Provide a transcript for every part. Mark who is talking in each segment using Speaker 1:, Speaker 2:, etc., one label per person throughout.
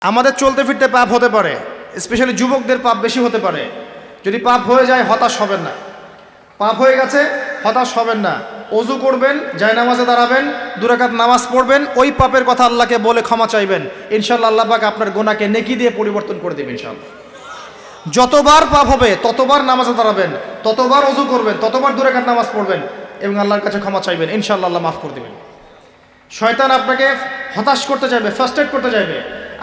Speaker 1: আমাদের চলতে ফিরতে পাপ হতে পারে, স্পেশালি যুবকদের পাপ বেশি হতে পারে। যদি পাপ হয়ে যায় হতাশ হবেন না। পাপ হয়ে গেছে হতাশ হবেন না। ওযু করবেন, জায়নামাজে দাঁড়াবেন, 2 রাকাত নামাজ পড়বেন, ওই পাপের কথা আল্লাহকে বলে ক্ষমা চাইবেন। ইনশাআল্লাহ আল্লাহ পাক আপনার গুনাহকে নেকি দিয়ে পরিবর্তন করে দেবেন ইনশাআল্লাহ। যতবার পাপ হবে ততবার নামাজে দাঁড়াবেন, ততবার ওযু করবেন, ততবার 2 রাকাত নামাজ পড়বেন এবং আল্লাহর কাছে ক্ষমা চাইবেন। ইনশাআল্লাহ আল্লাহ মাফ করে দেবেন। শয়তান আপনাকে হতাশ করতে চাইবে, ফার্স্ট্রেট করতে চাইবে।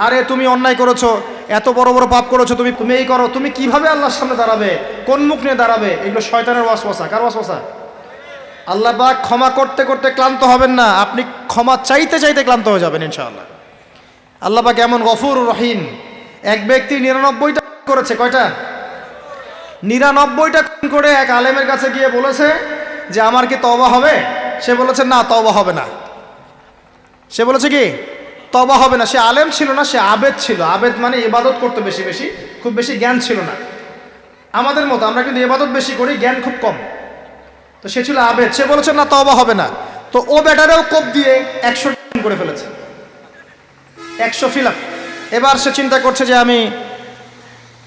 Speaker 1: আরে তুমি অন্যায় করেছো, এত বড় বড় পাপ করেছো, তুমি এই করো, তুমি কিভাবে আল্লাহর সামনে দাঁড়াবে, কোন মুখ নিয়ে দাঁড়াবে? এগুলো শয়তানের ওয়াসওয়াসা। কার ওয়াসওয়াসা? আল্লাহ পাক ক্ষমা করতে করতে ক্লান্ত হবেন না, আপনি ক্ষমা চাইতে চাইতে ক্লান্ত হয়ে যাবেন ইনশাআল্লাহ। আল্লাহ পাক এমন গফুর রহিম। এক ব্যক্তি 99টা করেছে, কয়টা? 99টা করে এক আলেমের কাছে গিয়ে বলেছে যে আমার কি তওবা হবে? সে বলেছে না, তওবা হবে না। সে বলেছে কি তওবা হবে না। সে আলেম ছিল না, সে আবেদ ছিল। আবেদ মানে ইবাদত করতে বেশি বেশি, খুব বেশি জ্ঞান ছিল না। আমাদের মতো আমরা কিন্তু ইবাদত বেশি করি, জ্ঞান খুব কম। তো সে ছিল আবেদ, সে বলেছে না তওবা হবে না। তো ও বেটারেও কোপ দিয়ে 100 করে ফেলেছে, 100 ফিল আপ। এবার সে চিন্তা করছে যে আমি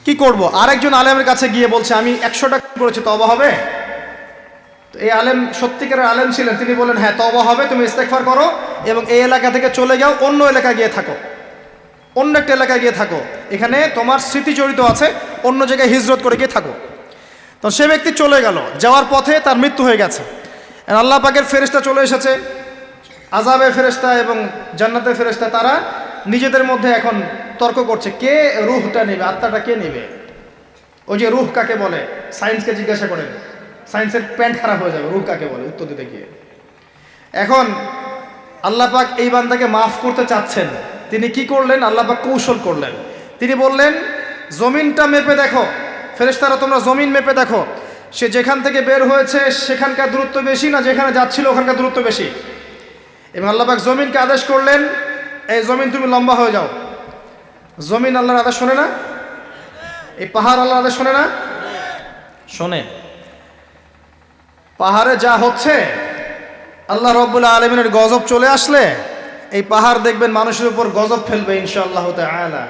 Speaker 1: কি করব। আরেকজন আলেমের কাছে গিয়ে বলছে আমি 100টা করেছি, তওবা হবে? তো এই আলেম সত্যিকারের আলেম ছিলেন, তিনি বলেন হ্যাঁ তওবা হবে, তুমি ইস্তেগফার করো এবং এই এলাকা থেকে চলে যাও, অন্য এলাকায় গিয়ে থাকো, অন্য একটা এলাকায় গিয়ে থাকো, এখানে তোমার স্মৃতি জড়িত আছে, অন্য জায়গায় হিজরত করে গিয়ে থাকো। তো সে ব্যক্তি চলে গেল, যাওয়ার পথে তার মৃত্যু হয়ে গেছে। আল্লাহ পাকের ফেরেশতা চলে এসেছে, আযাবের ফেরেশতা এবং জান্নাতের ফেরেশতা, তারা নিজেদের মধ্যে এখন তর্ক করছে কে রূহটা নেবে, আত্মাটা কে নেবে। ওই যে রূহ কাকে বলে, সায়েন্সকে জিজ্ঞাসা করেন, সায়েন্সের প্যান্ট খারাপ হয়ে যাবে, রূহ কাকে বলে উত্তর দিতে গিয়ে। এখন আল্লাহ পাক এই বান্দাকে মাফ করতে চাচ্ছেন। তিনি কি করলেন? আল্লাহ পাক কৌশল করলেন। তিনি বললেন জমিনটা মেপে দেখো, ফেরেশতারা তোমরা জমিন মেপে দেখো, সে যেখান থেকে বের হয়েছে সেখানকার দূরত্ব বেশি না যেখানে যাচ্ছিল ওখানকার দূরত্ব বেশি। এবং আল্লাহ পাক জমিনকে আদেশ করলেন এই জমিন তুমি লম্বা হয়ে যাও। জমিন আল্লাহর আদেশ শোনে না? এই পাহাড় আল্লাহর আদেশ শোনে না? শোনে। পাহাড়ে যা হচ্ছে, আল্লাহ রাব্বুল আলামিনের গজব চলে আসলে এই পাহাড় দেখবেন মানুষের উপর গজব ফেলবে ইনশাআল্লাহ তাআলা।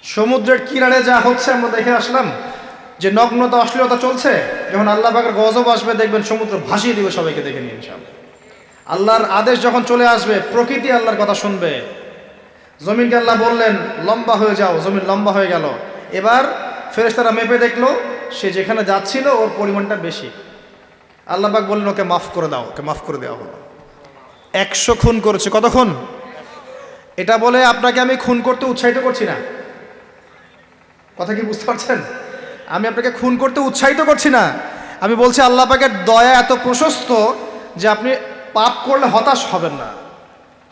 Speaker 1: সমুদ্রের কিনারে যা হচ্ছে আমরা দেখে আসলাম যে নগ্নতা অশ্লীলতা চলছে, যখন আল্লাহ পাকের গজব আসবে দেখবেন সমুদ্র ভাসিয়ে দিবে সবাইকে দেখে নিয়ে ইনশাআল্লাহ। আল্লাহর আদেশ যখন চলে আসবে প্রকৃতি আল্লাহর কথা শুনবে। জমিনকে আল্লাহ বললেন লম্বা হয়ে যাও, জমিন লম্বা হয়ে গেল। এবার ফেরেশতারা মেপে দেখলো সে যেখানে যাচ্ছিল ওর পরিমাণটা বেশি। আল্লাহ পাক বললেন ওকে মাফ করে দাও, ওকে মাফ করে দেওয়া হলো। 100 খুন করেছে। কত খুন? এটা বলে আপনাকে আমি খুন করতে উৎসাহিত করছি না, কথা কি বুঝতে পারছেন? আমি আপনাকে খুন করতে উৎসাহিত করছি না। আমি বলছি আল্লাহ পাকের দয়া এত প্রশস্ত যে আপনি পাপ করলে হতাশ হবেন না,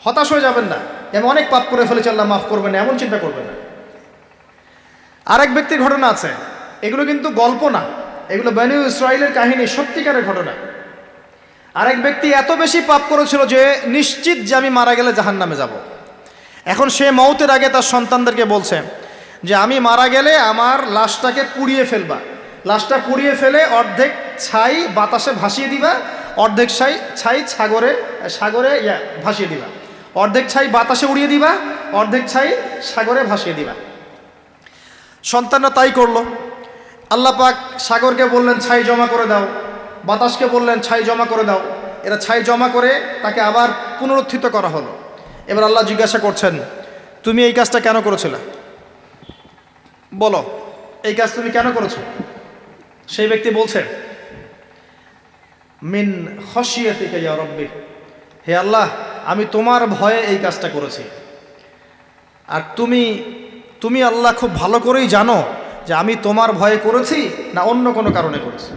Speaker 1: হতাশ হয়ে যাবেন না। আমি অনেক পাপ করে ফেলেছি, আল্লাহ মাফ করবেন না, এমন চিন্তা করবেন না। আরেক ব্যক্তির ঘটনা আছে, এগুলো কিন্তু গল্প না, এগুলো বনী ইসরাইলের কাহিনী, সত্যিকারের ঘটনা। আরেক ব্যক্তি এত বেশি পাপ করেছিল যে নিশ্চিত যে আমি মারা গেলে জাহান্নামে যাব। এখন সে মওতের আগে তার সন্তানদেরকে বলছে যে আমি মারা গেলে আমার লাশটাকে পুড়িয়ে ফেলবা, লাশটা পুড়িয়ে ফেলে অর্ধেক ছাই বাতাসে ভাসিয়ে দিবা, অর্ধেক ছাই সাগরে ভাসিয়ে দিবা, অর্ধেক ছাই বাতাসে উড়িয়ে দিবা, অর্ধেক ছাই সাগরে ভাসিয়ে দিবা। সন্তানরা তাই করলো। আল্লাহ পাক সাগরকে বললেন ছাই জমা করে দাও, বাতাসকে বললেন ছাই জমা করে দাও। এরা ছাই জমা করে তাকে আবার পুনরুত্থিত করা হলো। এবার আল্লাহ জিজ্ঞাসা করছেন তুমি এই কাজটা কেন করেছিলে, বলো এই কাজ তুমি কেন করেছো? সেই ব্যক্তি বলছে মিন খশিয়াতিকা ইয়া রাব্বি, হে আল্লাহ আমি তোমার ভয়ে এই কাজটা করেছি। আর তুমি আল্লাহ খুব ভালো করেই জানো যে আমি তোমার ভয়ে করেছি না অন্য কোনো কারণে করেছি।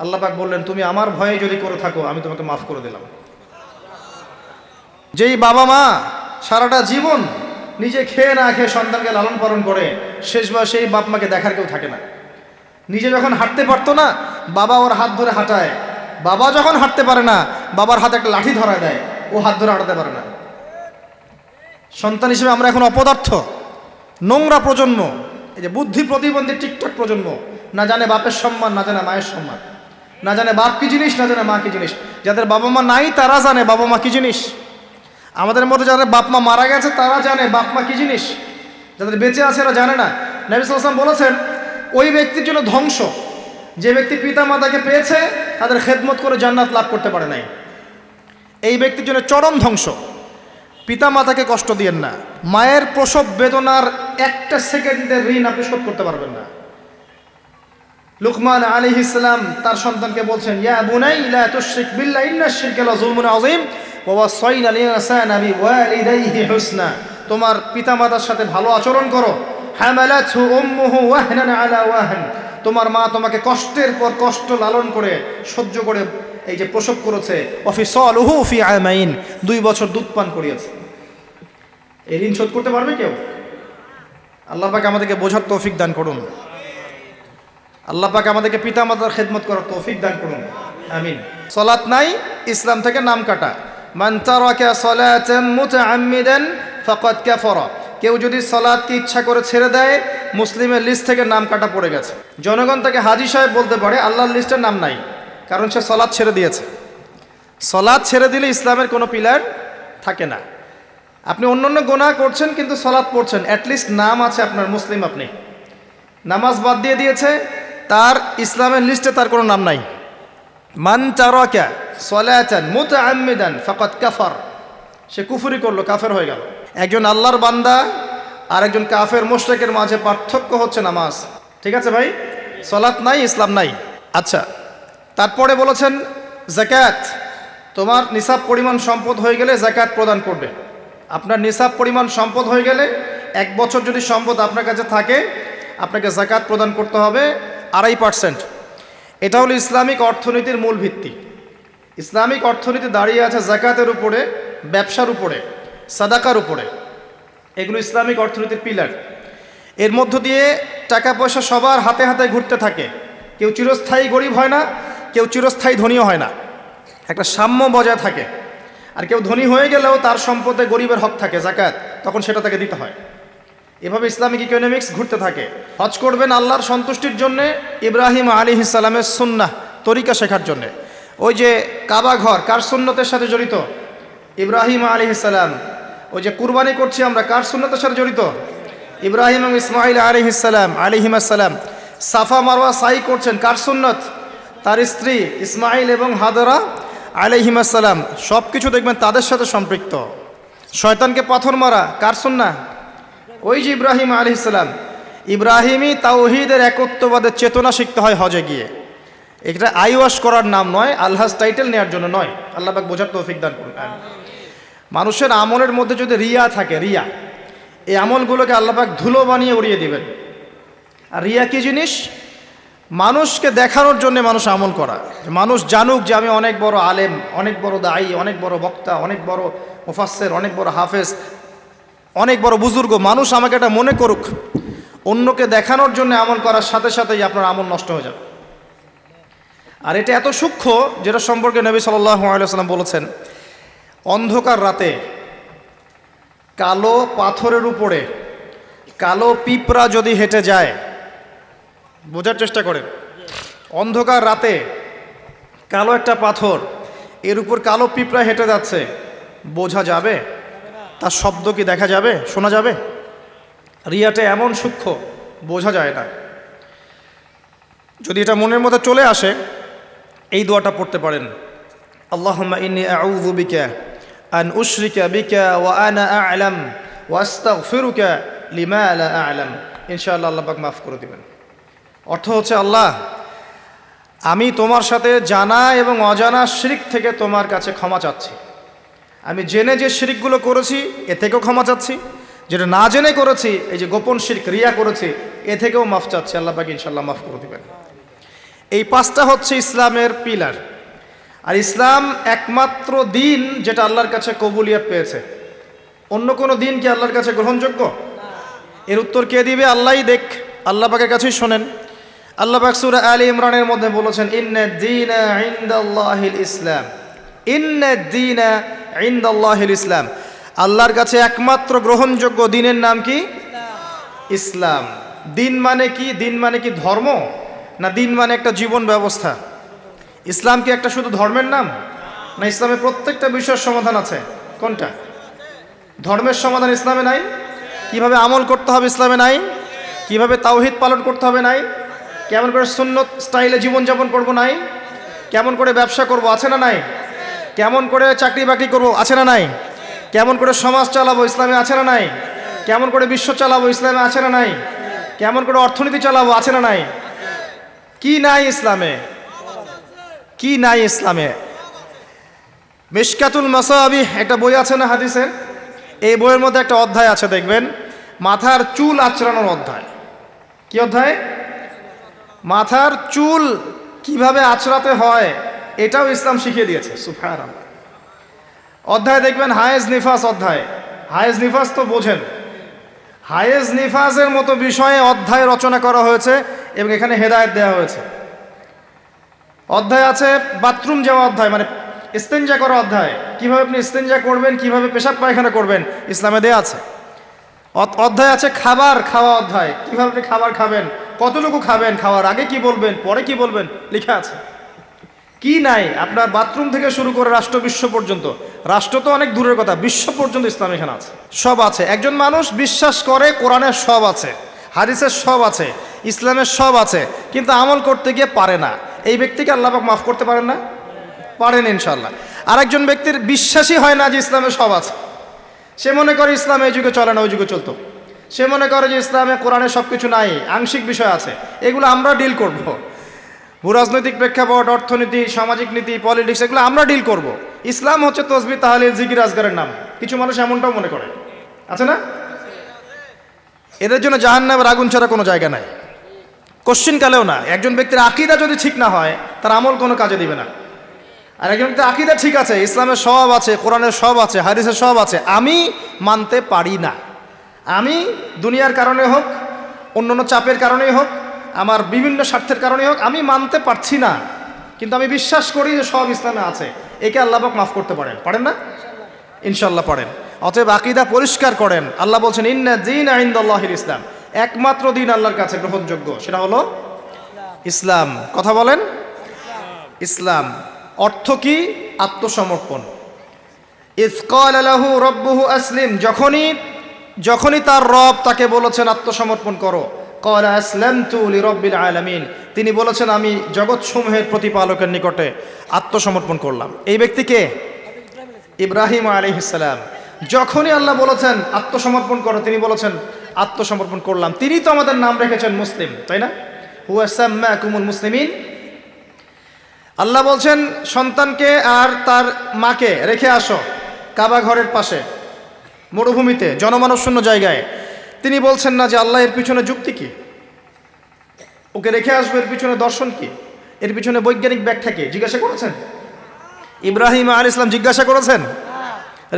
Speaker 1: আল্লাহ পাক বললেন তুমি আমার ভয়ে যদি করে থাকো আমি তোমাকে মাফ করে দিলাম। যেই বাবা মা সারাটা জীবন নিজে খেয়ে না খেয়ে সন্তানকে লালন পালন করে, শেষ বয়সে এই বাপ মাকে দেখার কেউ থাকে না। নিজে যখন হাঁটতে পারতো না বাবা ওর হাত ধরে হাঁটায়, বাবা যখন হাঁটতে পারে না বাবার হাতে একটা লাঠি ধরা দেয়, ও হাত ধরে হাঁটাতে পারে না। সন্তান হিসেবে আমরা এখন অপদার্থ, নোংরা প্রজন্ম, এই যে বুদ্ধি প্রতিবন্ধী টিকটক প্রজন্ম, না জানে বাপের সম্মান, না জানে মায়ের সম্মান, না জানে বাপ কি জিনিস, না জানে মা কি জিনিস। যাদের বাবা মা নাই তারা জানে বাবা মা কি জিনিস। আমাদের মধ্যে যারা বাপ মা মারা গেছে তারা জানে বাপ মা কি জিনিস, যাদের বেঁচে আছে এরা জানে না। নবী সাল্লাল্লাহু আলাইহি ওয়াসাল্লাম বলেছেন ওই ব্যক্তির জন্য ধ্বংস যে ব্যক্তি পিতা মাতাকে পেয়েছে তাদের খেদমত করে জান্নাত লাভ করতে পারে নাই। এই ব্যক্তির জন্য চরম ধ্বংস। পিতা মাতাকে কষ্ট দিয়েন না। মায়ের প্রসব বেদনার একটা সেকেন্ডের ঋণ আপনি শোধ করতে পারবেন না। লুকমান আলাইহিস সালাম তার সন্তানকে বলছেন, ইয়া বুনাই লা তুশরিক বিল্লাহ ইন্নাশ শিরকা লাযুলমুন আযীম ওয়া ওয়াসাইনা আল ইনসানা বিওয়ালিদাইহি হুসনা। তোমার পিতামাতার সাথে ভালো আচরণ করো। হামালাতহু উম্মুহু ওয়াহনান আলা ওয়াহন। তোমার মা তোমাকে কষ্টের পর কষ্ট লালন করে সহ্য করে এই যে প্রসব করেছে। ওয়াফিসালুহু ফি আমাইন, 2 বছর দুধ পান করিয়েছে। এই ঋণ শোধ করতে পারবে কেউ? আল্লাহ পাক আমাদেরকে বোঝার তৌফিক দান করুন। আল্লাহ পাক আমাদেরকে পিতামাতার খেদমত করার তৌফিক দান করুন, আমিন। সালাত নাই, ইসলাম থেকে নাম কাটা। মান তারাকা সালাতান মুতাআম্মিদান ফাকাদ কাফারা। কেউ যদি সালাতকে ইচ্ছা করে ছেড়ে দেয় মুসলিমের লিস্ট থেকে নাম কাটা পড়ে গেছে। জনগণ তাকে হাজী সাহেব বলতে পারে, আল্লাহর লিস্টের নাম নাই, কারণ সে সালাত ছেড়ে দিয়েছে। সালাত ছেড়ে দিলে ইসলামের কোনো পিলার থাকে না। আপনি অন্যান্য গুনাহ করছেন কিন্তু সালাত পড়ছেন, অ্যাটলিস্ট নাম আছে আপনার, মুসলিম আপনি। নামাজ বাদ দিয়ে দিয়েছে, তার ইসলামের লিস্টে তার কোনো নাম নাই। মান তারাকা সালাতান মুতাআম্মিদান ফাকাদ কাফার। সে কুফরি করলো, কাফের হয়ে গেল। একজন আল্লাহর বান্দা আর একজন কাফের মুশরিকের মাঝে পার্থক্য হচ্ছে নামাজ। ঠিক আছে ভাই? সালাত নাই, ইসলাম নাই। আচ্ছা, তারপরে বলেছেন যাকাত। তোমার নিসাব পরিমাণ সম্পদ হয়ে গেলে যাকাত প্রদান করবে। আপনার নিসাব পরিমাণ সম্পদ হয়ে গেলে 1 বছর যদি সম্পদ আপনার কাছে থাকে আপনাকে যাকাত প্রদান করতে হবে 2.5%। এটা হলো ইসলামিক অর্থনীতির মূল ভিত্তি। ইসলামিক অর্থনীতি দাঁড়িয়ে আছে যাকাতের উপরে, ব্যবসার উপরে, সাদাকার উপরে। এগুলো ইসলামিক অর্থনীতির পিলার। এর মধ্য দিয়ে টাকা পয়সা সবার হাতে হাতে ঘুরতে থাকে। কেউ চিরস্থায়ী গরিব হয় না, কেউ চিরস্থায়ী ধনীও হয় না, একটা সাম্য বজায় থাকে। আর কেউ ধনী হয়ে গেলেও তার সম্পদে গরিবের হক থাকে, যাকাত, তখন সেটা তাকে দিতে হয়। এভাবে ইসলামিক ইকোনমিক্স ঘুরতে থাকে। হজ করবেন আল্লাহর সন্তুষ্টির জন্যে, ইব্রাহিম আলাইহিস সালামের সুন্নাহ তরিকা শেখার জন্যে। ওই যে কাবা ঘর কার সুন্নতের সাথে জড়িত? ইব্রাহিম আলাইহিস সালাম। ওই যে কুরবানি করছি আমরা কার সুন্নতের সাথে জড়িত? ইব্রাহিম এবং ইসমাইল আলাইহিস সালাম আলাইহিমাস সালাম। সাফা মারওয়া সাই করছেন কার সুন্নত? তার স্ত্রী ইসমাইল এবং হাজরা আলাইহিমাস সালাম। সব কিছু দেখবেন তাদের সাথে সম্পৃক্ত। শয়তানকে পাথর মারা কার সুন্নাহ? ওই যে ইব্রাহিম আলাইহিস সালাম। ইব্রাহিমী তাওহীদের একত্ববাদের চেতনা শিখতে হয় হজে গিয়ে। এটা আইওয়াশ করার নাম নয়, আল্লাহর টাইটেল নেওয়ার জন্য নয়। আল্লাহ পাক বোঝার তৌফিক দান করুন। মানুষের আমলের মধ্যে যদি রিয়া থাকে, রিয়া, এই আমলগুলোকে আল্লাহ পাক ধুলো বানিয়ে উড়িয়ে দিবেন। আর রিয়া কি জিনিস? মানুষকে দেখানোর জন্য মানুষ আমল করা, মানুষ জানুক যে আমি অনেক বড় আলেম, অনেক বড় দায়ী, অনেক বড় বক্তা, অনেক বড় মুফাসসির, অনেক বড় হাফেজ, অনেক বড় বুজুর্গ। মানুষ আমাকে এটা মনে করুক। অন্যকে দেখানোর জন্য আমল করার সাথে সাথেই আপনার আমল নষ্ট হয়ে যাবে। আর এটা এত সূক্ষ্ম, যেটা সম্পর্কে নবী সাল্লাল্লাহু আলাইহি ওয়াসাল্লাম বলেছেন, অন্ধকার রাতে কালো পাথরের উপরে কালো পিঁপড়া যদি হেঁটে যায়, বোঝার চেষ্টা করেন, অন্ধকার রাতে কালো একটা পাথর, এর উপর কালো পিঁপড়া হেঁটে যাচ্ছে, বোঝা যাবে? তার শব্দ কি দেখা যাবে, শোনা যাবে? রিয়াটা এমন সূক্ষ্ম, বোঝা যায় না। যদি এটা মনের মধ্যে চলে আসে, এই দোয়াটা পড়তে পারেন, আল্লাহুম্মা ইন্নী আউযু বিকা আন উশরিকা বিকা ওয়া আনা আ'লাম ওয়া আস্তাগফিরুকা লিমা লা আ'লাম। ইনশাআল্লাহ আল্লাহ পাক মাফ করে দিবেন। অর্থ হচ্ছে, আল্লাহ, আমি তোমার সাথে জানা এবং অজানা শিরক থেকে তোমার কাছে ক্ষমা চাচ্ছি। আমি জেনে যে শিরকগুলো করেছি এ থেকেও ক্ষমা চাচ্ছি, যেটা না জেনে করেছি, এই যে গোপন শিরক, রিয়া করেছি, এ থেকেও মাফ চাচ্ছি। আল্লাহ পাক ইনশাআল্লাহ মাফ করে দিবেন। এই 5টা হচ্ছে ইসলামের পিলার। আর ইসলাম একমাত্র দিন যেটা আল্লাহর কাছে কবুলিয়ত পেয়েছে। অন্য কোনো দিন কি আল্লাহর কাছে গ্রহণযোগ্য? এর উত্তর কে দিবে? আল্লাহই দেখ, আল্লাহ পাকের কাছেই শোনেন। আল্লাহ পাক সূরা আলী ইমরানের মধ্যে বলেছেন, ইন্নাদ-দীনা ইনদাল্লাহিল ইসলাম। ইন্নাদ-দীনা ইনদাল্লাহিল ইসলাম। আল্লাহর কাছে একমাত্র গ্রহণযোগ্য দিনের নাম কি? ইসলাম। দিন মানে কি? দিন মানে কি ধর্ম? না দিন মানে একটা জীবন ব্যবস্থা? ইসলাম কি একটা শুধু ধর্মের নাম? না ইসলামে প্রত্যেকটা বিষয়ের সমাধান আছে? কোনটা? ধর্মের সমাধান ইসলামে নাই? কিভাবে আমল করতে হবে ইসলামে নাই? কিভাবে তাওহীদ পালন করতে হবে নাই? কেমন করে সুন্নত স্টাইলে জীবনযাপন করব নাই? কেমন করে ব্যবসা করব আছে না নাই? কেমন করে চাকরি বাকরি করব আছে না নাই? কেমন করে সমাজ চালাবো ইসলামে আছে না নাই? কেমন করে বিশ্ব চালাবো ইসলামে আছে না নাই? কেমন করে অর্থনীতি চালাবো আছে না নাই? কি নাই ইসলামে? কি নাই ইসলামে? মিশকাতুল মাসাবিহ একটা বই আছে না হাদিসের, এই বইয়ের মধ্যে একটা অধ্যায় আছে দেখবেন, মাথার চুল আঁচড়ানোর অধ্যায়। কি অধ্যায়? মাথার চুল কিভাবে আঁচড়াতে হয় এটাও ইসলাম শিখিয়ে দিয়েছে। সুবহানাল্লাহ। অধ্যায় দেখবেন হায়েজ নিফাস অধ্যায়। হায়েজ নিফাস তো বোঝেন, হায়েজ নিফাসের মতো বিষয়ে অধ্যায় রচনা করা হয়েছে এবং এখানে হেদায়েত দেওয়া হয়েছে। অধ্যায় আছে বাথরুম যাওয়া অধ্যায়, মানে ইস্তেঞ্জা করা অধ্যায়, কিভাবে আপনি ইস্তেঞ্জা করবেন, কিভাবে পেশাব পায়খানা করবেন ইসলামে দেয়া আছে। অধ্যায় আছে খাবার খাওয়া অধ্যায়, কিভাবে আপনি খাবার খাবেন, কতটুকু খাবেন, খাওয়ার আগে কি বলবেন, পরে কি বলবেন লেখা আছে। কি নাই আপনার বাথরুম থেকে শুরু করে রাষ্ট্র বিশ্ব পর্যন্ত, রাষ্ট্র তো অনেক দূরের কথা, বিশ্ব পর্যন্ত ইসলাম এখানে আছে, সব আছে। একজন মানুষ বিশ্বাস করে কোরআনের সব আছে, হাদিসের সব আছে, ইসলামের সব আছে, কিন্তু আমল করতে গিয়ে পারে না, এই ব্যক্তিকে আল্লাহ পাক মাফ করতে পারেন না? পারেন ইনশাল্লাহ। আরেকজন ব্যক্তির বিশ্বাসই হয় না যে ইসলামে সব আছে, সে মনে করে ইসলাম এই যুগে চলে না ওই যুগে চলতো, সে মনে করে যে ইসলামে কোরআনে সব কিছু নাই, আংশিক বিষয় আছে, এগুলো আমরা ডিল করব। ভূরাজনৈতিক প্রেক্ষাপট, অর্থনীতি, সামাজিক নীতি, পলিটিক্স, এগুলো আমরা ডিল করব। ইসলাম হচ্ছে তসবিহ তাহলিল জিকির আজগারের নাম, কিছু মানুষ এমনটাও মনে করে, আছে না? এদের জন্য জাহান্নামের আগুন ছাড়া কোনো জায়গা নাই, কোশ্চিন কালেও না। একজন ব্যক্তির আকীদা যদি ঠিক না হয় তার আমল কোনো কাজে দিবে না। আর একজন ব্যক্তির আকীদা ঠিক আছে, ইসলামের সব আছে, কোরআনের সব আছে, হাদিসের সব আছে, আমি মানতে পারি না, আমি দুনিয়ার কারণে হোক, অন্যান্য চাপের কারণেই হোক, আমার বিভিন্ন স্বার্থের কারণেই হোক, আমি মানতে পারছি না, কিন্তু আমি বিশ্বাস করি যে সব ইসলামে আছে, একে আল্লাহ পাক মাফ করতে পারেন, পারেন না? ইনশাল্লাহ পারেন। অতএব আকীদা পরিষ্কার করেন। আল্লাহ বলছেন ইন্না দীনা ইনদাল্লাহিল ইসলাম, একমাত্র দিন আল্লাহর কাছে গ্রহণযোগ্য সেটা হলো ইসলাম। কথা বলেন, ইসলাম। অর্থ কি? আত্মসমর্পণ। ইয ক্বালা লাহু রাব্বুহু আসলিম, যখনই তার রব তাকে বলেছেন আত্মসমর্পণ করো, ক্বালা আসলামতু লিরাব্বিল আলামিন, তিনি বলেছেন আমি জগৎসমূহের প্রতিপালকের নিকটে আত্মসমর্পণ করলাম। এই ব্যক্তিকে ইব্রাহিম আলাইহিস সালাম। যখনই আল্লাহ বলেছেন আত্মসমর্পণ করো, তিনি বলেছেন আত্মসমর্পণ করলাম। তিনি তো আমাদের নাম রেখেছেন মুসলিম, তাই না? হুয়া সাম্মাকুমুল মুসলিমিন। আল্লাহ বলছেন সন্তানকে আর তার মাকে রেখে আসো কাবা ঘরের পাশে, মরুভূমিতে, জনমানব শূন্য জায়গায়। তিনি বলছেন না যে আল্লাহ এর পিছনে যুক্তি কি, ওকে রেখে আসবো, এর পিছনে দর্শন কি, এর পিছনে বৈজ্ঞানিক ব্যাখ্যা কি? জিজ্ঞাসা করেছেন? ইব্রাহিম আলাইহিস সালাম জিজ্ঞাসা করেছেন?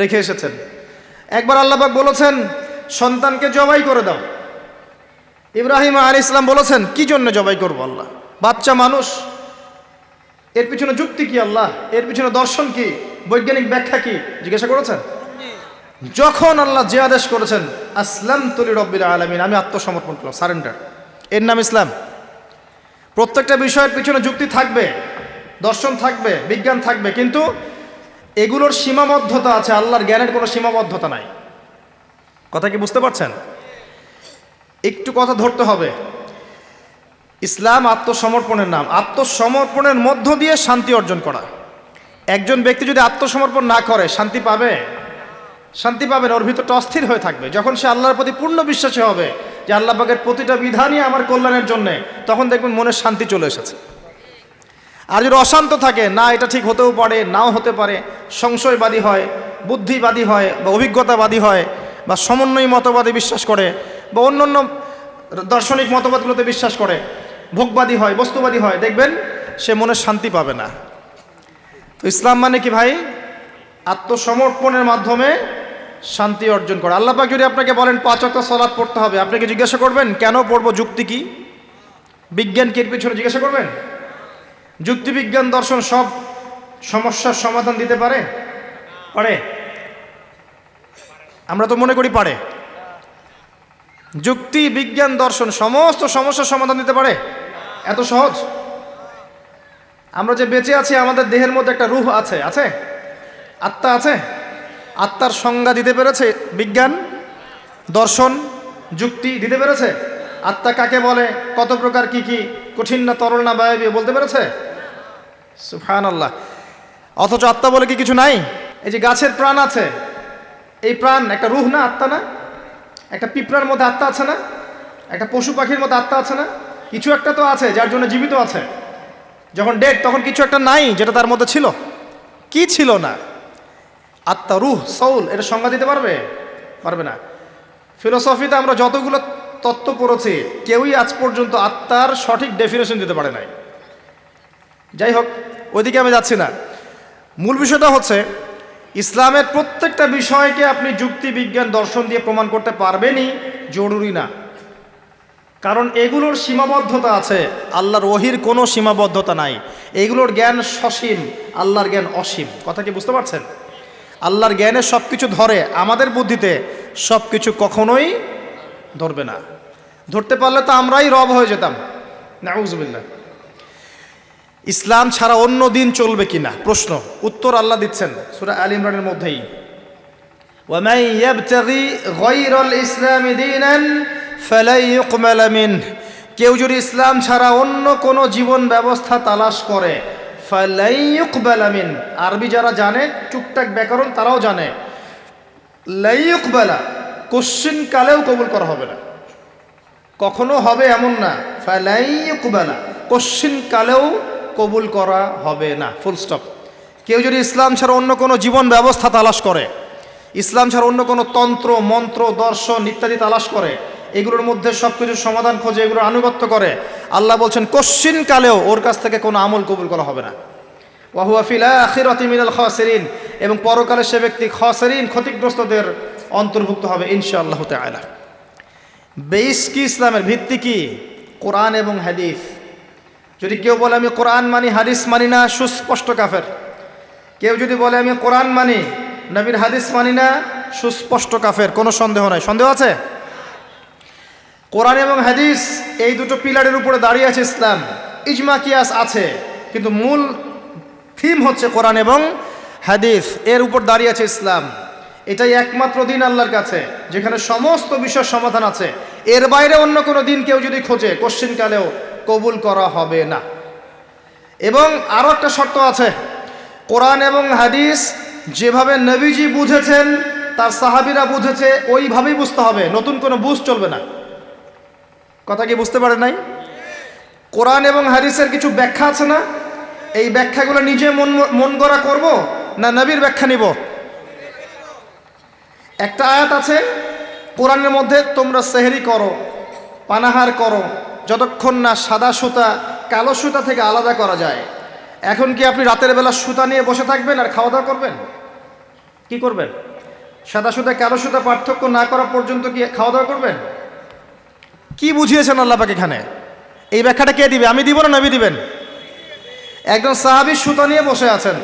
Speaker 1: রেখে এসেছেন। একবার আল্লাহ পাক বলেছেন সন্তানকে জবাই করে দাও, ইব্রাহিম আলাইহিস সালাম বলেছেন কি জন্য জবাই করবো আল্লাহ, বাচ্চা মানুষ, এর পিছনে যুক্তি কি আল্লাহ, এর পিছনে দর্শন কি, বৈজ্ঞানিক ব্যাখ্যা কি? জিজ্ঞাসা করেছেন? যখন আল্লাহ যে আদেশ করেছেন আসলামতু লিরাব্বিল আলামিন, আমি আত্মসমর্পণ করলাম, সারেন্ডার, এর নাম ইসলাম। প্রত্যেকটা বিষয়ের পিছনে যুক্তি থাকবে, দর্শন থাকবে, বিজ্ঞান থাকবে, কিন্তু এগুলোর সীমাবদ্ধতা আছে, আল্লাহর জ্ঞানের কোনো সীমাবদ্ধতা নাই। কথা কি বুঝতে পারছেন? একটু কথা ধরতে হবে। ইসলাম আত্মসমর্পণের নাম, আত্মসমর্পণের মধ্য দিয়ে শান্তি অর্জন করা। একজন ব্যক্তি যদি আত্মসমর্পণ না করে শান্তি পাবে? শান্তি পাবে না, ওর ভিতরটা অস্থির হয়ে থাকবে। যখন সে আল্লাহর প্রতি পূর্ণ বিশ্বাসী হবে যে আল্লাহ পাকের প্রতিটা বিধানই আমার কল্যাণের জন্যে, তখন দেখবেন মনের শান্তি চলে এসেছে। আর যদি অশান্ত থাকে, না এটা ঠিক হতেও পারে, নাও হতে পারে, সংশয়বাদী হয়, বুদ্ধিবাদী হয়, বা অভিজ্ঞতাবাদী হয়, বা সমন্বয়ী মতবাদে বিশ্বাস করে, বা অন্যান্য দার্শনিক মতবাদগুলোতে বিশ্বাস করে, ভোগবাদী হয়, বস্তুবাদী হয়, দেখবেন সে মনে শান্তি পাবে না। তো ইসলাম মানে কি ভাই? আত্মসমর্পণের মাধ্যমে শান্তি অর্জন করা। আল্লাহ পাক যদি আপনাকে বলেন 5 ওয়াক্ত সালাত পড়তে হবে, আপনাকে জিজ্ঞাসা করবেন কেন পড়বো, যুক্তি কি, বিজ্ঞান কি, এর পিছনে জিজ্ঞাসা করবেন? যুক্তি, বিজ্ঞান, দর্শন সব সমস্যার সমাধান দিতে পারে? পারে? আমরা তো মনে করি পারে। যুক্তি, বিজ্ঞান, দর্শন সমস্ত সমস্যার সমাধান দিতে পারে? এত সহজ? আমরা যে বেঁচে আছি, আমাদের দেহের মধ্যে একটা রূহ আছে, আছে? আত্মা আছে? আত্মার সংজ্ঞা দিতে পেরেছে বিজ্ঞান, দর্শন, যুক্তি দিতে পেরেছে? আত্মা কাকে বলে, কত প্রকার, কি কি, কঠিন না তরল না বায়বীয় বলতে পেরেছে? সুবহানাল্লাহ। অথচ আত্মা বলে কি কিছু নাই? এই যে গাছের প্রাণ আছে, এই প্রাণ একটা রূহ না, আত্মা না? একটা পিঁপড়ার মধ্যে আত্মা আছে না? একটা পশু পাখির মধ্যে আত্মা আছে না? কিছু একটা তো আছে যার জন্য জীবিত আছে। যখন ডেড তখন কিছু একটা নাই যেটা তার মধ্যে ছিল। কি ছিল না? আত্মা, রূহ, সৌল, এটা সংজ্ঞা দিতে পারবে? পারবে না। ফিলোসফিতে আমরা যতগুলো তত্ত্ব পড়েছি, কেউই আজ পর্যন্ত আত্মার সঠিক ডেফিনেশন দিতে পারে নাই। যাই হোক, ওইদিকে আমি যাচ্ছি না। মূল বিষয়টা হচ্ছে, ইসলামের প্রত্যেকটা বিষয়কে আপনি যুক্তি, বিজ্ঞান, দর্শন দিয়ে প্রমাণ করতে পারবেনই, জরুরি না। কারণ এগুলোর সীমাবদ্ধতা আছে, আল্লাহর ওহির কোনো সীমাবদ্ধতা নাই। এগুলোর জ্ঞান সসীম, আল্লাহর জ্ঞান অসীম। কথা কি বুঝতে পারছেন? আল্লাহর জ্ঞানে সব কিছু ধরে, আমাদের বুদ্ধিতে সব কিছু কখনোই ধরবে না। ধরতে পারলে তো আমরাই রব হয়ে যেতাম, নাউজুবিল্লাহ। ইসলাম ছাড়া অন্য দিন চলবে কিনা প্রশ্ন, উত্তর আল্লাহ দিচ্ছেন সূরা আল ইমরানের মধ্যেই। ওয়ামান ইয়াবতাগি গায়রাল ইসলামি দীনান ফালাই ইউকবাল মিনহু, কেউ যদি ইসলাম ছাড়া অন্য কোনো জীবন ব্যবস্থা তালাশ করে, ফালাই ইউকবাল মিনহু, আরবি যারা জানে টুকটাক ব্যাকরণ তারাও জানে, লাই ইউকবালা, কোশ্চিন কালেও কবুল করা হবে না। কখনো হবে এমন না, ফালাই ইউকবালা, কোশ্চিন কালেও কবুল করা হবে না, ফুল স্টপ। কেউ যদি ইসলাম ছাড়া অন্য কোনো জীবন ব্যবস্থা তালাশ করে, ইসলাম ছাড়া অন্য কোনো তন্ত্র, মন্ত্র, দর্শন ইত্যাদি তালাশ করে, এগুলোর মধ্যে সব কিছুর সমাধান খোঁজে, এগুলোর আনুগত্য করে, আল্লাহ বলছেন কোশ্চিন কালেও ওর কাছ থেকে কোনো আমল কবুল করা হবে না। ওয়া হুয়া ফিল আখিরাতি মিনাল খাসিরিন, এবং পরকালে সে ব্যক্তি খাসিরিন, ক্ষতিগ্রস্তদের অন্তর্ভুক্ত হবে ইনশাআল্লাহ তাআলা। বেস কি ইসলামের, ভিত্তি কি? কোরআন এবং হাদিস। যদি কেউ বলে আমি কোরআন মানি, হাদিস মানি না, সুস্পষ্ট কাফের। কেউ যদি বলে আমি কোরআন মানি, নবীর হাদিস মানি না, সুস্পষ্ট কাফের, কোনো সন্দেহ নাই। সন্দেহ আছে? কোরআন এবং হাদিস এই দুটো পিলারের উপরে দাঁড়িয়ে আছে ইসলাম। ইজমা কিয়াস আছে, কিন্তু মূল থিম হচ্ছে কোরআন এবং হাদিস, এর উপর দাঁড়িয়ে আছে ইসলাম। এটাই একমাত্র দিন আল্লাহর কাছে যেখানে সমস্ত বিষয়ের সমাধান আছে। এর বাইরে অন্য কোনো দিন কেউ যদি খোঁজে, কোশ্চিন কালেও কবুল করা হবে না। এবং আরও একটা শর্ত আছে, কোরআন এবং হাদিস যেভাবে নবীজি বুঝেছেন, তার সাহাবীরা বুঝেছে, ওইভাবেই বুঝতে হবে, নতুন কোনো বুঝ চলবে না। কথা কি বুঝতে পারেন নাই? কোরআন এবং হাদিসের কিছু ব্যাখ্যা আছে না, এই ব্যাখ্যাগুলো নিজে মন গড়া করব না নবীর ব্যাখ্যা নিব? একটা আয়াত আছে কোরআনের মধ্যে, তোমরা সেহরি করো, পানাহার করো, যতক্ষণ না সাদা সুতা কালো সুতা থেকে আলাদা করা যায়। এখন কি আপনি রাতের বেলা সুতা নিয়ে বসে থাকবেন আর খাওয়া দাওয়া করবেন? কি করবেন? সাদা সুতা কালো সুতা পার্থক্য না করা পর্যন্ত কি খাওয়া দাওয়া করবেন? কি বুঝিয়েছেন আল্লাহ পাক এখানে? এই ব্যাখ্যাটা কে দিবে? আমি দিব না নবী দিবেন? একজন সাহাবী সুতা নিয়ে বসে আছেন,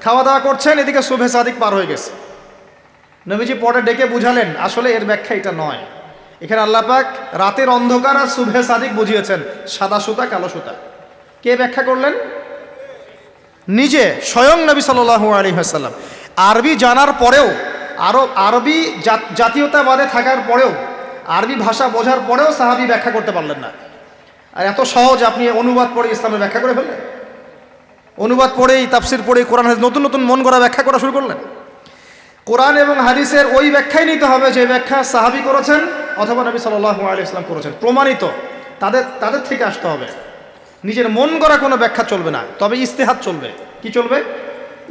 Speaker 1: খাওয়া দাওয়া করছেন, এদিকে সুবহে সাদিক পার হয়ে গেছে। নবীজি পরে ডেকে বুঝালেন আসলে এর ব্যাখ্যা এটা নয়। এখানে আল্লাহ পাক রাতের অন্ধকার আর সুবহে সাদিক বুঝিয়েছেন, সাদা সুতা কালো সুতা। কে ব্যাখ্যা করলেন? নিজে স্বয়ং নবী সাল্লাল্লাহু আলাইহি ওয়াসাল্লাম। আরবি জানার পরেও, আরবি জাতীয়তাবাদে থাকার পরেও, আরবি ভাষা বোঝার পরেও সাহাবী ব্যাখ্যা করতে পারলেন না। আর এত সহজ আপনি অনুবাদ পড়ে ইসলামের ব্যাখ্যা করে ফেললেন। অনুবাদ পড়েই, তাফসির পড়েই কোরআন হাদিস নতুন নতুন মন গড়া ব্যাখ্যা করা শুরু করলেন। কোরআন এবং হাদিসের ওই ব্যাখ্যাই নিতে হবে যে ব্যাখ্যা সাহাবী করেছেন অথবা নবী সাল্লাল্লাহু আলাইহি ওয়াসাল্লাম করেছেন, প্রমাণিত। তাদের থেকে আসতে হবে। নিজের মন গড়া কোনো ব্যাখ্যা চলবে না। তবে ইস্তেহাদ চলবে। কি চলবে?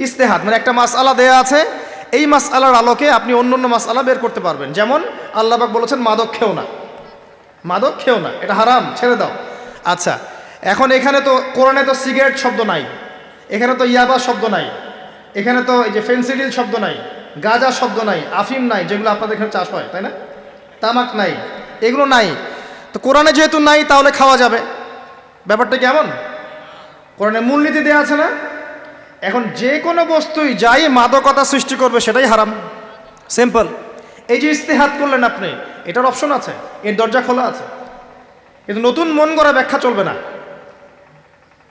Speaker 1: ইস্তেহাদ মানে একটা মাসআলা দেয়া আছে, এই মাসআলার আলোকে আপনি অন্য অন্য মাসআলা বের করতে পারবেন। যেমন আল্লাহ পাক বলেছেন মাদক খেও না, মাদক খেও না, এটা হারাম, ছেড়ে দাও। আচ্ছা, এখন এখানে তো কোরআনে তো সিগারেট শব্দ নাই, এখানে তো ইয়াবা শব্দ নাই, এখানে তো এই যে ফেন্সিডিল শব্দ নাই, গাঁজা শব্দ নাই, আফিম নাই, যেগুলো আপনাদের এখানে চাষ হয়, তাই না? তামাক নাই, এগুলো নাই। তো কোরআনে যেহেতু নাই তাহলে খাওয়া যাবে। ব্যাপারটা কেমন? কোরআনে মূলনীতি দেওয়া আছে না? এখন যে কোনো বস্তুই যাই মাদকতা সৃষ্টি করবে সেটাই হারাম, সিম্পল। এই যে ইস্তেহাদ করলেন আপনি, এটার অপশন আছে, এর দরজা খোলা আছে, কিন্তু নতুন মন গড়া ব্যাখ্যা চলবে না।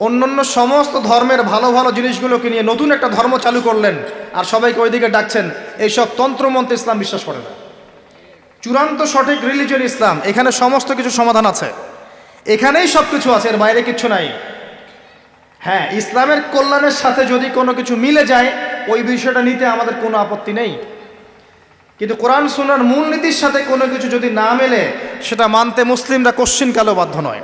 Speaker 1: অন্যান্য সমস্ত ধর্মের ভালো ভালো জিনিসগুলোকে নিয়ে নতুন একটা ধর্ম চালু করলেন আর সবাইকে ওইদিকে ডাকছেন। এইসব তন্ত্রমন্ত্র ইসলাম বিশ্বাস করে না। চূড়ান্ত সঠিক রিলিজিয়ন ইসলাম, এখানে সমস্ত কিছু সমাধান আছে, এখানেই সব কিছু আছে, এর বাইরে কিচ্ছু নাই। হ্যাঁ, ইসলামের কল্যাণের সাথে যদি কোনো কিছু মিলে যায় ওই বিষয়টা নিতে আমাদের কোনো আপত্তি নেই, কিন্তু কোরআন সুন্নাহর মূলনীতির সাথে কোনো কিছু যদি না মেলে সেটা মানতে মুসলিমরা কোশ্চিনকালেও বাধ্য নয়।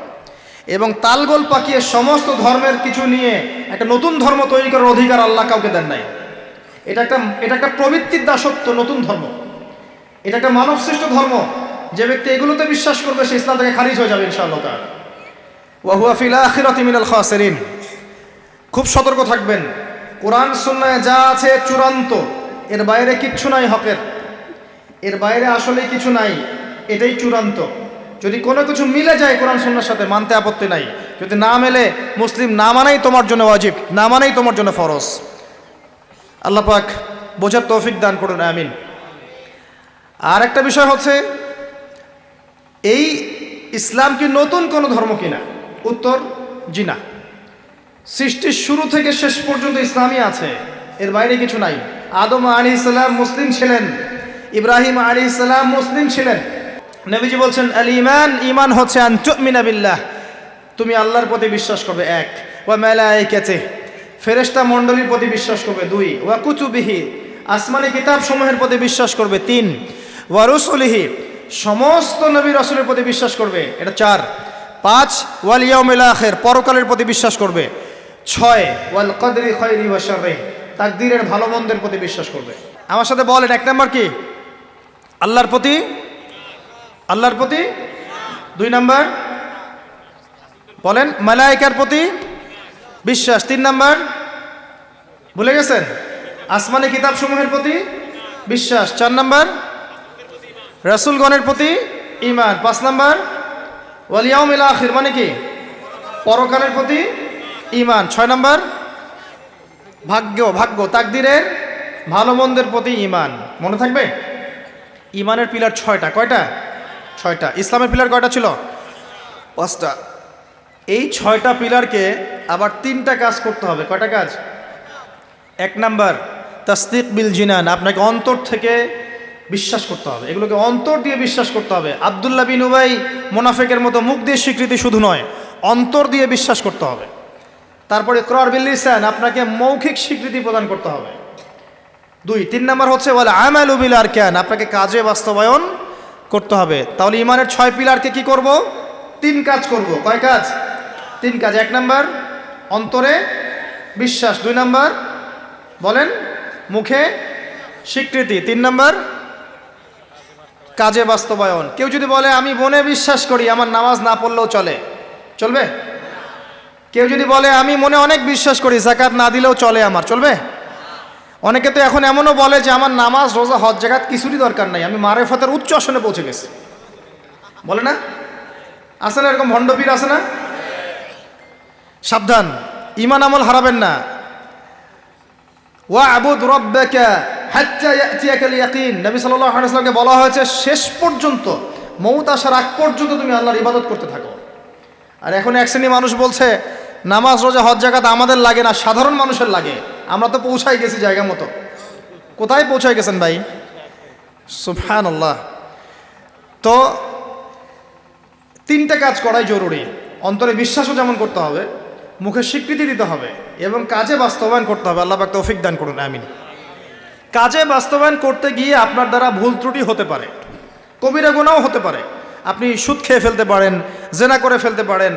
Speaker 1: এবং তালগোল পাকিয়ে সমস্ত ধর্মের কিছু নিয়ে একটা নতুন ধর্ম তৈরি করার অধিকার আল্লাহ কাউকে দেন নাই। এটা একটা প্রবৃত্তির দাসত্ব, নতুন ধর্ম। এটা একটা মানব সৃষ্ট ধর্ম। যে ব্যক্তি এগুলোতে বিশ্বাস করবে সে ইসলাম থেকে খারিজ হয়ে যাবে ইনশাআল্লাহ তাআলা। ওয়া হুয়া ফিল আখিরাতি মিনাল খাসিরিন। খুব সতর্ক থাকবেন, কোরআন সুন্নাহে যা আছে চূড়ান্ত, এর বাইরে কিচ্ছু নাই হকের, এর বাইরে আসলে কিছু নাই, এটাই চূড়ান্ত। যদি কোনো কিছু মিলে যায় কোরআন সুন্নাহর সাথে মানতে আপত্তি নাই, যদি না মেলে মুসলিম না মানাই তোমার জন্য ওয়াজিব, না মানাই তোমার জন্য ফরজ। আল্লাহ পাক বোঝার তৌফিক দান করুন, আমিন। আর একটা বিষয় হচ্ছে, এই ইসলাম কি নতুন কোনো ধর্ম কিনা? উত্তর জি না। সৃষ্টির শুরু থেকে শেষ পর্যন্ত ইসলামই আছে, এর বাইরে কিছু নাই। আদম আলাইহিস সালাম মুসলিম ছিলেন, ইব্রাহিম আলাইহিস সালাম মুসলিম ছিলেন। নবীজি বলছেন আল ঈমান, ঈমান হচ্ছে আন তুমিনা বিল্লাহ, তুমি আল্লাহর প্রতি বিশ্বাস করবে, এক। ওয়া মালায়েকাতিহি, ফেরেশতা মণ্ডলীর প্রতি বিশ্বাস করবে, দুই। ওয়া কুতুবিহি, আসমানি কিতাব সমূহের প্রতি বিশ্বাস করবে, তিন। ওয়া রুসুলিহি, সমস্ত নবী রাসূলের প্রতি বিশ্বাস করবে, এটা চার। পাঁচ, ওয়াল ইয়াউমিল আখির, পরকালের প্রতি বিশ্বাস করবে, ছয়। ওয়াল কদরি খায়রি ওয়া শাররি, তাকদীরের ভালো মন্দের প্রতি বিশ্বাস করবে। আমার সাথে বলেন, এক নাম্বার কি? আল্লাহর প্রতি, আল্লাহর প্রতি। দুই নাম্বার বলেন মালায়েকার প্রতি বিশ্বাস। তিন নাম্বার ভুলে গেছেন? আসমানি কিতাব সমূহের প্রতি বিশ্বাস। চার নাম্বার রাসূলগণের প্রতি ঈমান। পাঁচ নাম্বার ওয়াল ইয়াউমিল আখির, মানে কি? পরকালের প্রতি ঈমান। ছয় নাম্বার ভাগ্য, তাকদীরের ভালো মন্দের প্রতি ঈমান। মনে থাকবে? ঈমানের পিলার ছয়টা। কয়টা? ছয়টা। ইসলামের পিলার কয়টা ছিল? পাঁচটা। এই ছয়টা পিলারকে আবার তিনটা কাজ করতে হবে। কয়টা কাজ? এক নাম্বার তাসদিক বিল জিনান, আপনাকে অন্তর থেকে বিশ্বাস করতে হবে, এগুলোকে অন্তর দিয়ে বিশ্বাস করতে হবে। আব্দুল্লাহ বিন উবাই মুনাফিকের মতো মুখ দিয়ে স্বীকৃতি শুধু নয়, অন্তর দিয়ে বিশ্বাস করতে হবে। তারপরে ইকরার বিল লিসান, আপনাকে মৌখিক স্বীকৃতি প্রদান করতে হবে, দুই। তিন নাম্বার হচ্ছে ওয়াল আমালু বিল আরকান, আপনাকে কাজে বাস্তবায়ন করতে হবে। তাহলে ঈমানের ছয় পিলারকে কি করব? তিন কাজ করব। কয় কাজ? তিন কাজ। এক নাম্বার অন্তরে বিশ্বাস, দুই নাম্বার বলেন মুখে স্বীকৃতি, তিন নাম্বার কাজে বাস্তবায়ন। কেউ যদি বলে আমি মনে বিশ্বাস করি, আমার নামাজ না পড়লেও চলবে? কেউ যদি বলে আমি মনে অনেক বিশ্বাস করি, যাকাত না দিলেও চলে, আমার চলবে? অনেকে তো এখন এমনও বলে যে আমার নামাজ রোজা হজ জাকাত কিছুরই দরকার নাই, আমি মারেফতের উচ্চ আসনে পৌঁছে গেছি, বলে না? আছে না এরকম ভণ্ডপীর? আছে না? সাবধান, ঈমান আমল হারাবেন না। ওয়া'বুদ রাব্বাকা হাত্তা ইয়াতিয়াকাল ইয়াকিন, নবী সাল্লাল্লাহু আলাইহি ওয়াসাল্লামকে বলা হয়েছে শেষ পর্যন্ত, মৌত আসার আগ পর্যন্ত তুমি আল্লাহর ইবাদত করতে থাকো। আর এখন এক শ্রেণী মানুষ বলছে নামাজ রোজা হজ জাকাত আমাদের লাগে না, সাধারণ মানুষের লাগে। আমরা তো পৌঁছাই গেছি জায়গা মতো। কোথায় পৌঁছাই গেছেন ভাই? সুবহানাল্লাহ। তো তিনটা কাজ করাই জরুরি। অন্তরে বিশ্বাসও যেমন করতে হবে, মুখে স্বীকৃতি দিতে হবে, এবং কাজে বাস্তবায়ন করতে হবে। আল্লাহ পাক তৌফিক দান করুন, আমিন। কাজে বাস্তবায়ন করতে গিয়ে আপনার দ্বারা ভুল ত্রুটি হতে পারে, কবিরা গুনাহও হতে পারে। আপনি সুদ খেয়ে ফেলতে পারেন, জেনা করে ফেলতে পারেন,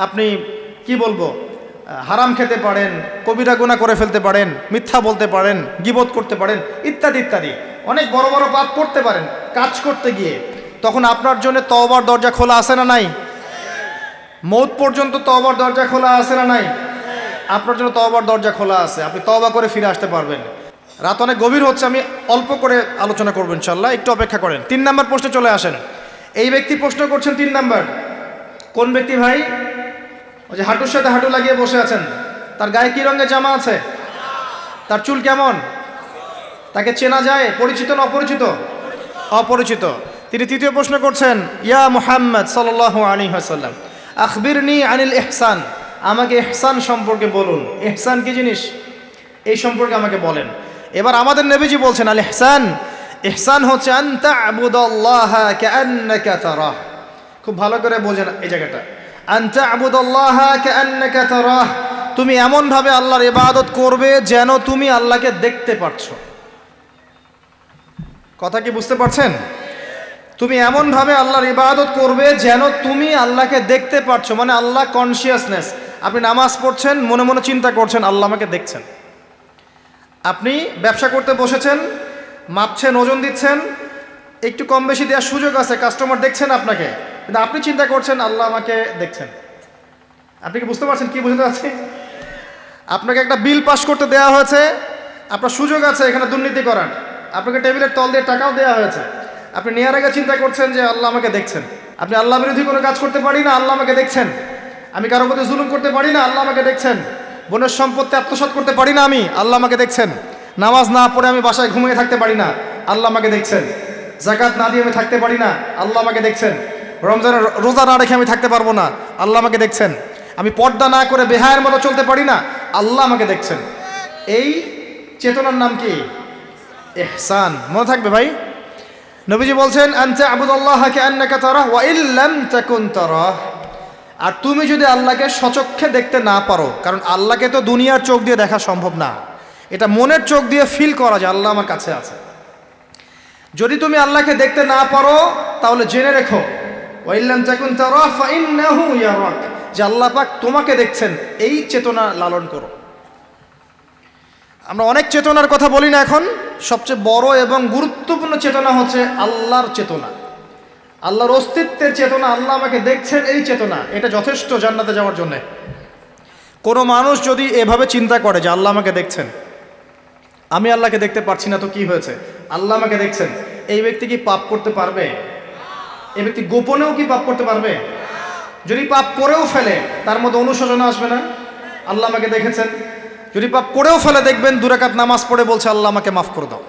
Speaker 1: আপনি কি বলবো হারাম খেতে পারেন, কবিরা গুনাহ করে ফেলতে পারেন, মিথ্যা বলতে পারেন, গীবত করতে পারেন, ইত্যাদি ইত্যাদি। অনেক বড় বড় পাপ করতে পারেন কাজ করতে গিয়ে। তখন আপনার জন্য তওবার দরজা খোলা আছে না নাই? মৌত পর্যন্ত তওবার দরজা খোলা আছে না নাই? আপনার জন্য তওবার দরজা খোলা আছে, আপনি তওবা করে ফিরে আসতে পারবেন। রাত অনেক গভীর হচ্ছে, আমি অল্প করে আলোচনা করবো ইনশাল্লাহ, একটু অপেক্ষা করেন। 3 নাম্বার প্রশ্নে চলে আসেন। এই ব্যক্তি প্রশ্ন করছেন 3 নাম্বার। কোন ব্যক্তি ভাই? ওই যে হাঁটুর সাথে হাঁটু লাগিয়ে বসে আছেন, তার গায়ে কি রঙের জামা আছে? তার চুল কেমন? তাকে চেনা যায়? পরিচিত না অপরিচিত? অপরিচিত। তিনি তৃতীয় প্রশ্ন করছেন, ইয়া মুহাম্মদ সাল্লাল্লাহু আলাইহি ওয়াসাল্লাম আখবিরনি আনিল ইহসান, আমাকে ইহসান সম্পর্কে বলুন। ইহসান কি জিনিস এই সম্পর্কে আমাকে বলেন। এবার আমাদের নবীজি বলছেন আল ইহসান, ইহসান হচ্ছে আন তা'বুদাল্লাহা কাআন্নাকা তারাহ। খুব ভালো করে বোঝেন এই জায়গাটা। আন তা'বুদাল্লাহা কাআন্নাকা তারাহ, তুমি এমনভাবে আল্লাহর ইবাদত করবে যেন তুমি আল্লাহকে দেখতে পাচ্ছো। কথা কি বুঝতে পারছেন? তুমি এমনভাবে আল্লাহর ইবাদত করবে যেন তুমি আল্লাহকে দেখতে পাচ্ছো, মানে আল্লাহ কনসিয়াসনেস। আপনি নামাজ পড়ছেন, মনে মনে চিন্তা করছেন আল্লাহ আমাকে দেখছেন। আপনি ব্যবসা করতে বসেছেন, মাপছেন, ওজন দিচ্ছেন, একটু কম বেশি দেওয়ার সুযোগ আছে, কাস্টমার দেখছেন আপনাকে, কিন্তু আপনি চিন্তা করছেন আল্লাহ আমাকে দেখছেন। আপনি কি বুঝতে পারছেন কি বুঝতে পারছি? আপনাকে একটা বিল পাস করতে দেওয়া হয়েছে, আপনার সুযোগ আছে এখানে দুর্নীতি করার, আপনাকে টেবিলের তল দিয়ে টাকাও দেওয়া হয়েছে, আপনি নেওয়ার আগে চিন্তা করছেন যে আল্লাহ আমাকে দেখছেন। আপনি আল্লাহ বিরোধী কোনো কাজ করতে পারি না, আল্লাহ আমাকে দেখছেন। আমি কারো প্রতি জুলুম করতে পারি না, আল্লাহ আমাকে দেখছেন। বোনের সম্পত্তি আত্মসাৎ করতে পারি না আমি, আল্লাহ আমাকে দেখছেন। নামাজ না পড়ে আমি বাসায় ঘুমিয়ে থাকতে পারি না, আল্লাহ আমাকে দেখছেন। যাকাত না দিয়ে আমি থাকতে পারি না, আল্লাহ আমাকে দেখছেন। রমজানের রোজা না রেখে আমি থাকতে পারবো না, আল্লাহ আমাকে দেখছেন। আমি পর্দা না করে বেহায়ের মতো চলতে পারি না, আল্লাহ আমাকে দেখছেন। এই চেতনার নাম কি? ইহসান। মনে থাকবে ভাই। নবীজি বলছেন আনতা আবুদাল্লাহা কাআন্নাকা তারাহ ওয়া ইল্লাম তাকুন তারাহ। আর তুমি যদি আল্লাহকে সচক্ষে দেখতে না পারো, কারণ আল্লাহকে তো দুনিয়ার চোখ দিয়ে দেখা সম্ভব না, এটা মনের চোখ দিয়ে ফিল করা যায় আল্লাহ আমার কাছে আছে। যদি তুমি আল্লাহকে দেখতে না পারো তাহলে জেনে রেখো ওয়া ইল্লাম তাকুন তারাহ ফাইন্নাহু ইয়ারাক, যে আল্লাহ পাক তোমাকে দেখছেন। এই চেতনা লালন করো। আমরা অনেক চেতনার কথা বলি না এখন, সবচেয়ে বড় এবং গুরুত্বপূর্ণ চেতনা হচ্ছে আল্লাহর চেতনা, আল্লাহর অস্তিত্বের চেতনা। আল্লাহ আমাকে দেখছেন, এই চেতনা, এটা যথেষ্ট জান্নাতে যাওয়ার জন্য। কোনো মানুষ যদি এভাবে চিন্তা করে যে আল্লাহ আমাকে দেখছেন, আমি আল্লাহকে দেখতে পারছি না, তো কি হয়েছে, আল্লাহ আমাকে দেখছেন, এই ব্যক্তি কি পাপ করতে পারবে? এই ব্যক্তি গোপনেও কি পাপ করতে পারবে? যদি পাপ করেও ফেলে তার মধ্যে অনুশোচনা আসবে না? আল্লাহ আমাকে দেখেছেন। যদি পাপ করেও ফেলে দেখবেন 2 রাকাত নামাজ পড়ে বলছে আল্লাহ আমাকে মাফ করে দাও।